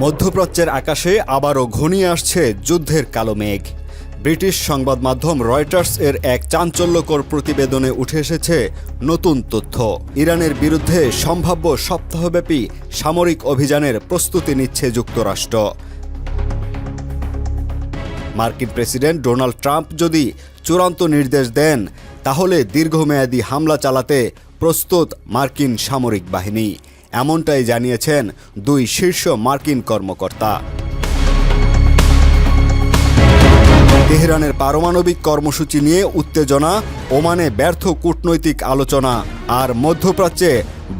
মধ্যপ্রাচ্যের আকাশে আবারও ঘনিয়ে আসছে যুদ্ধের কালো মেঘ। ব্রিটিশ সংবাদ মাধ্যম রয়টার্স এর এক চাঞ্চল্যকর প্রতিবেদনে উঠে এসেছে নতুন তথ্য। ইরানের বিরুদ্ধে সম্ভাব্য সপ্তাহব্যাপী সামরিক অভিযানের প্রস্তুতি নিচ্ছে যুক্তরাষ্ট্র। মার্কিন প্রেসিডেন্ট ডোনাল্ড ট্রাম্প যদি চূড়ান্ত নির্দেশ দেন, তাহলে দীর্ঘমেয়াদী হামলা চালাতে প্রস্তুত মার্কিন সামরিক বাহিনী, এমনটাই জানিয়েছেন দুই শীর্ষ মার্কিন কর্মকর্তা। তেহরানের পারমাণবিক কর্মসূচি নিয়ে উত্তেজনা, ওমানে ব্যর্থ কূটনৈতিক আলোচনা আর মধ্যপ্রাচ্যে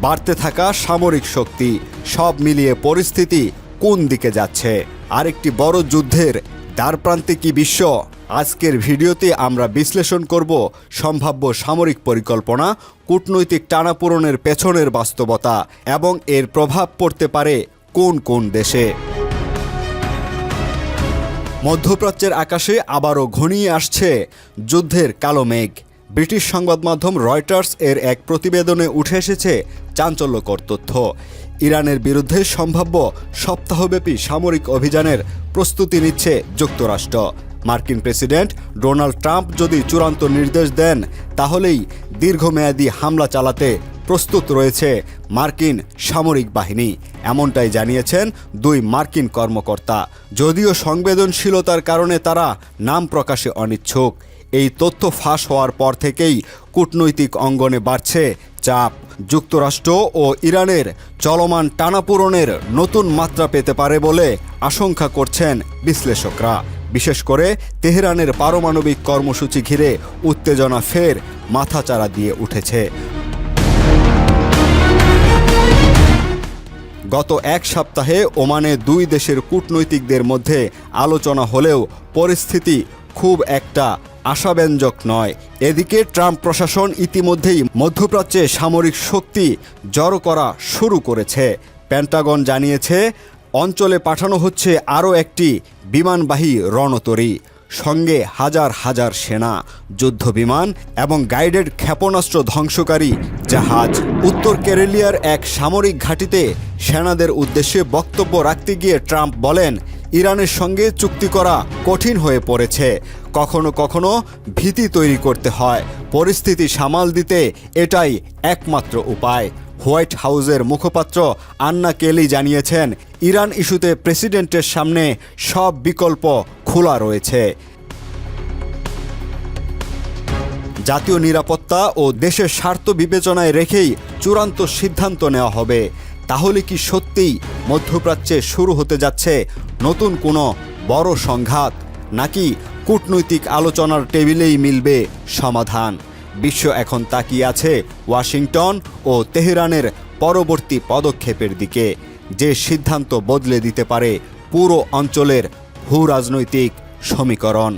বাড়তে থাকা সামরিক শক্তি, সব মিলিয়ে পরিস্থিতি কোন দিকে যাচ্ছে? আরেকটি বড় যুদ্ধের দ্বারপ্রান্তে কি বিশ্ব? আজকের ভিডিওতে আমরা বিশ্লেষণ করব সম্ভাব্য সামরিক পরিকল্পনা, কূটনৈতিক টানাপোড়েনের পেছনের বাস্তবতা এবং এর প্রভাব পড়তে পারে কোন কোন দেশে। মধ্যপ্রাচ্যের আকাশে আবারও ঘনিয়ে আসছে যুদ্ধের কালো মেঘ। ব্রিটিশ সংবাদ মাধ্যম রয়টার্স এর এক প্রতিবেদনে উঠে এসেছে চাঞ্চল্যকর তথ্য। ইরানের বিরুদ্ধে সম্ভাব্য সপ্তাহব্যাপী সামরিক অভিযানের প্রস্তুতি নিচ্ছে যুক্তরাষ্ট্র। মার্কিন প্রেসিডেন্ট ডোনাল্ড ট্রাম্প যদি চূড়ান্ত নির্দেশ দেন, তাহলেই দীর্ঘমেয়াদী হামলা চালাতে প্রস্তুত রয়েছে মার্কিন সামরিক বাহিনী, এমনটাই জানিয়েছেন দুই মার্কিন কর্মকর্তা। যদিও সংবেদনশীলতার কারণে তারা নাম প্রকাশে অনিচ্ছুক। এই তথ্য ফাঁস হওয়ার পর থেকেই কূটনৈতিক অঙ্গনে বাড়ছে চাপ। যুক্তরাষ্ট্র ও ইরানের চলমান টানাপোড়েনের নতুন মাত্রা পেতে পারে বলে আশঙ্কা করছেন বিশ্লেষকরা। বিশেষ করে তেহরানের পারমাণবিক কর্মসূচি ঘিরে উত্তেজনা ফের মাথাচাড়া দিয়ে উঠেছে। গত এক সপ্তাহে ওমানে দুই দেশের কূটনৈতিকদের মধ্যে আলোচনা হলেও পরিস্থিতি খুব একটা আশাব্যঞ্জক নয়। এদিকে ট্রাম্প প্রশাসন ইতিমধ্যেই মধ্যপ্রাচ্যে সামরিক শক্তি জড়ো করা শুরু করেছে। পেন্টাগন জানিয়েছে, অঞ্চলে পাঠানো হচ্ছে আরও একটি বিমানবাহী রণতরী, সঙ্গে হাজার হাজার সেনা, যুদ্ধবিমান এবং গাইডেড ক্ষেপণাস্ত্র ধ্বংসকারী জাহাজ। উত্তর ক্যারেলিয়ার এক সামরিক ঘাঁটিতে সেনাদের উদ্দেশ্যে বক্তব্য রাখতে গিয়ে ট্রাম্প বলেন, ইরানের সঙ্গে চুক্তি করা কঠিন হয়ে পড়েছে। কখনো কখনো ভীতি তৈরি করতে হয়। পরিস্থিতি সামাল দিতে এটাই একমাত্র উপায়। হোয়াইট হাউসের মুখপাত্র আন্না কেলি জানিয়েছেন, ইরান ইস্যুতে প্রেসিডেন্টের সামনে সব বিকল্প খোলা রয়েছে। জাতীয় নিরাপত্তা ও দেশের স্বার্থ বিবেচনায় রেখেই চূড়ান্ত সিদ্ধান্ত নেওয়া হবে। তাহলে কি সত্যিই মধ্যপ্রাচ্যে শুরু হতে যাচ্ছে নতুন কোনো বড় সংঘাত, নাকি কূটনৈতিক আলোচনার টেবিলেই মিলবে সমাধান? বিশ্ব এখন তাকিয়ে আছে ওয়াশিংটন ও তেহরানের পরবর্তী পদক্ষেপের দিকে, যে সিদ্ধান্ত বদলে দিতে পারে পুরো অঞ্চলের ভূ রাজনৈতিক সমীকরণ।